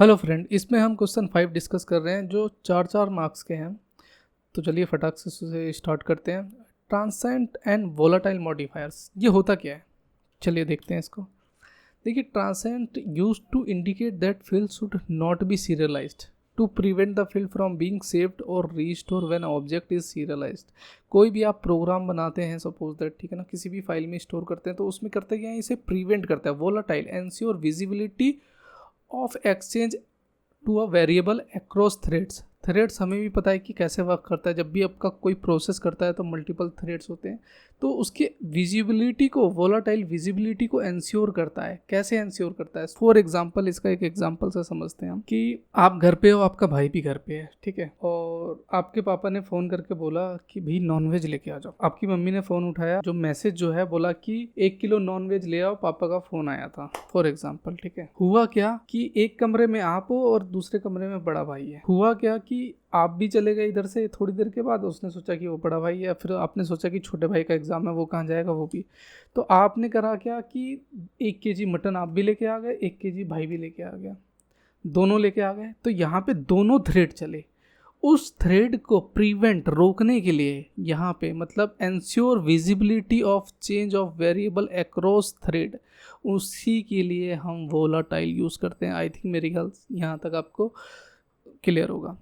Hello friend, इसमें हम question 5 discuss कर रहे हैं जो 4 मार्क्स के हैं। तो चलिए फटाक से स्टार्ट करते हैं। ट्रांसेंट एंड वोलाटाइल मॉडिफायर्स, ये होता क्या है? चलिए देखते हैं इसको। देखिए, transient used to indicate that field should not be serialised to prevent the field from being saved और restore when object is serialised. कोई भी आप प्रोग्राम बनाते हैं, सपोज दैट, ठीक है ना, किसी भी फाइल में स्टोर करते हैं तो उसमें करते क्या है, इसे प्रिवेंट करता है। Volatile ensure visibility of exchange to a variable across threads. Threads हमें भी पता है कि कैसे वर्क करता है। जब भी आपका कोई प्रोसेस करता है तो मल्टीपल थ्रेड्स होते हैं, तो उसके विजिबिलिटी को, वोलाटाइल विजिबिलिटी को एंश्योर करता है। कैसे एंश्योर करता है? फॉर एग्जांपल, इसका एक एग्जांपल से समझते हैं हम कि आप घर पे हो, आपका भाई भी घर पे है, ठीक है, और आपके पापा ने फ़ोन करके बोला कि भाई नॉनवेज लेके आ जाओ। आपकी मम्मी ने फ़ोन उठाया, जो मैसेज जो है बोला कि 1 किलो नॉनवेज ले आओ, पापा का फ़ोन आया था, फॉर एग्जाम्पल, ठीक है। हुआ क्या कि एक कमरे में आप हो और दूसरे कमरे में बड़ा भाई है। हुआ क्या कि आप भी चले गए इधर से। थोड़ी देर के बाद उसने सोचा कि वो बड़ा भाई है, फिर आपने सोचा कि छोटे भाई का एग्जाम है, वो कहाँ जाएगा, वो भी। तो आपने करा क्या कि 1 केजी मटन आप भी लेके आ गए, 1 केजी भाई भी लेके आ गया, दोनों लेके आ गए। तो यहाँ पे दोनों थ्रेड चले। उस थ्रेड को प्रिवेंट, रोकने के लिए यहाँ पे, मतलब ensure visibility of change of variable across thread, उसी के लिए हम वोलाटाइल यूज़ करते हैं। आई थिंक मेरी ख्याल यहाँ तक आपको क्लियर होगा।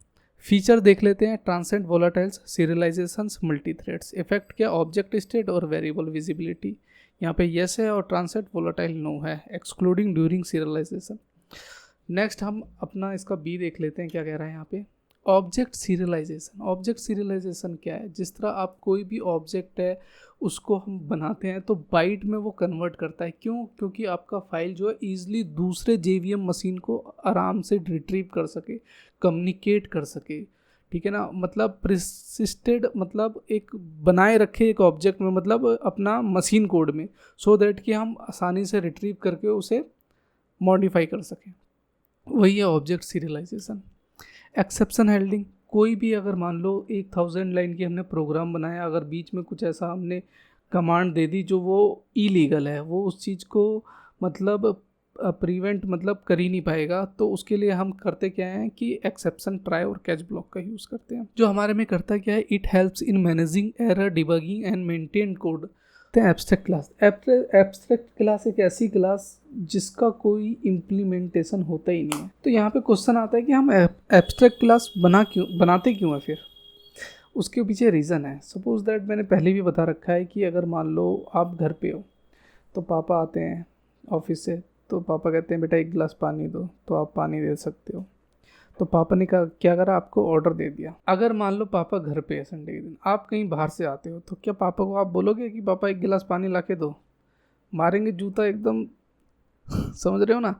फीचर देख लेते हैं। Transient volatiles, serialisations, multi threads. Effect क्या? ऑब्जेक्ट स्टेट और वेरिएबल विजिबिलिटी। यहाँ पे येस है और ट्रांसेंट वोलाटाइल नो है, एक्सक्लूडिंग ड्यूरिंग सीरियलाइजेशन। नेक्स्ट हम अपना इसका बी देख लेते हैं, क्या कह रहा है यहाँ पे। Object serialisation. ऑब्जेक्ट सीरियलाइजेशन क्या है? जिस तरह आप कोई भी ऑब्जेक्ट है उसको हम बनाते हैं तो बाइट में वो कन्वर्ट करता है। क्यों? क्योंकि आपका फाइल जो है ईजिली दूसरे जेवीएम मशीन को आराम से रिट्रीव कर सके, कम्युनिकेट कर सके, ठीक है ना। मतलब प्रिसिस्टेड, मतलब एक बनाए रखे एक ऑब्जेक्ट में, मतलब अपना मशीन कोड में, सो दैट कि हम आसानी से रिट्रीव करके उसे मॉडिफाई कर सकें। वही है ऑब्जेक्ट सीरियलाइजेशन। Exception handling. कोई भी अगर मान लो 1000 लाइन की हमने प्रोग्राम बनाया, अगर बीच में कुछ ऐसा हमने कमांड दे दी जो वो इलीगल है, वो उस चीज़ को मतलब प्रिवेंट मतलब कर ही नहीं पाएगा, तो उसके लिए हम करते क्या है कि एक्सेप्शन ट्राई और कैच ब्लॉक का यूज़ करते हैं। जो हमारे में करता क्या है, it helps in managing error, debugging and maintain code. Abstract class. Abstract class एक ऐसी क्लास जिसका कोई इम्प्लीमेंटेशन होता ही नहीं है। तो यहाँ पे क्वेश्चन आता है कि हम एब्स्ट्रैक्ट क्लास बनाते क्यों है? फिर उसके पीछे रीज़न है। सपोज दैट, मैंने पहले भी बता रखा है कि अगर मान लो आप घर पे हो तो पापा आते हैं ऑफिस से, तो पापा कहते हैं बेटा 1 गिलास पानी दो, तो आप पानी दे सकते हो। तो पापा ने क्या करा, आपको ऑर्डर दे दिया। अगर मान लो पापा घर पे है संडे के दिन, आप कहीं बाहर से आते हो, तो क्या पापा को आप बोलोगे कि पापा 1 गिलास पानी ला के दो? मारेंगे जूता एकदम। समझ रहे हो ना।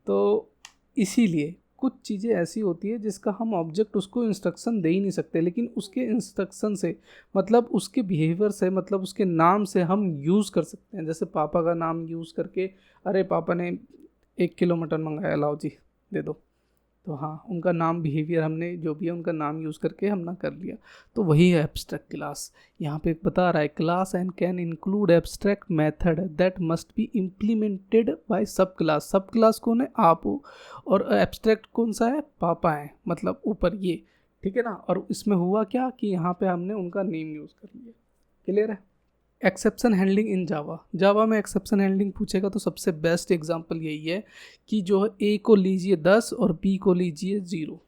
तो इसीलिए कुछ चीज़ें ऐसी होती है जिसका हम ऑब्जेक्ट उसको इंस्ट्रक्शन दे ही नहीं सकते, लेकिन उसके इंस्ट्रक्शन से, मतलब उसके बिहेवियर से, मतलब उसके नाम से हम यूज़ कर सकते हैं। जैसे पापा का नाम यूज़ करके, अरे पापा ने 1 किलो मटन मंगाया, लाओ जी दे दो। तो हाँ, उनका नाम, बिहेवियर, हमने जो भी है उनका नाम यूज़ करके हमने कर लिया। तो वही है एब्स्ट्रैक्ट क्लास। यहाँ पे बता रहा है, class and can include abstract method that must be implemented by सब क्लास। सब क्लास कौन है? आप हो। और एब्स्ट्रैक्ट कौन सा है? पापा है, मतलब ऊपर ये, ठीक है ना। और इसमें हुआ क्या कि यहाँ पे हमने उनका नेम यूज़ कर लिया। क्लियर है। एक्सेप्शन हैंडलिंग इन जावा। जावा में एक्सेप्शन हैंडलिंग पूछेगा तो सबसे बेस्ट एग्जांपल यही है कि जो है ए को लीजिए 10 और बी को लीजिए 0,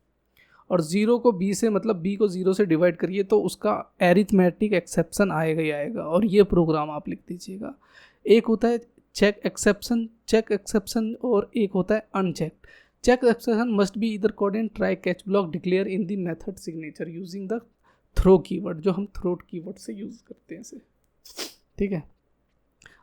और 0 को बी से, मतलब बी को 0 से डिवाइड करिए तो उसका एरिथमेटिक एक्सेप्शन आएगा ही आएगा, और ये प्रोग्राम आप लिख दीजिएगा। एक होता है चेक एक्सेप्शन और एक होता है uncheck. Check exception must be either caught in try catch block declare in the method signature using the throw keyword, जो हम थ्रोट कीवर्ड से यूज़ करते हैं इसे, ठीक है।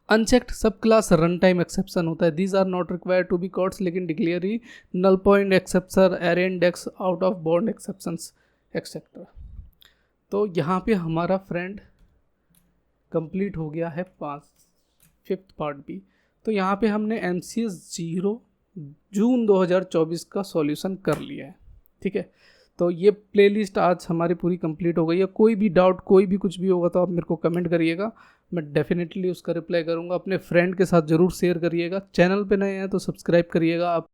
अनचेक्ड सब क्लास रन टाइम एक्सेप्शन होता है। These are not required to be caught, लेकिन डिक्लेयर ही null pointer exception, array index, out of bound exceptions etcetera. तो यहाँ पे हमारा फ्रेंड कंप्लीट हो गया है 5th पार्ट भी। तो यहाँ पे हमने MCS 0 जून 2024 का सॉल्यूशन कर लिया है, ठीक है। तो ये प्लेलिस्ट आज हमारी पूरी कंप्लीट हो गई है। कोई भी डाउट, कोई भी कुछ भी होगा तो आप मेरे को कमेंट करिएगा, मैं डेफिनेटली उसका रिप्लाई करूँगा। अपने फ्रेंड के साथ ज़रूर शेयर करिएगा। चैनल पे नए हैं तो सब्सक्राइब करिएगा आप।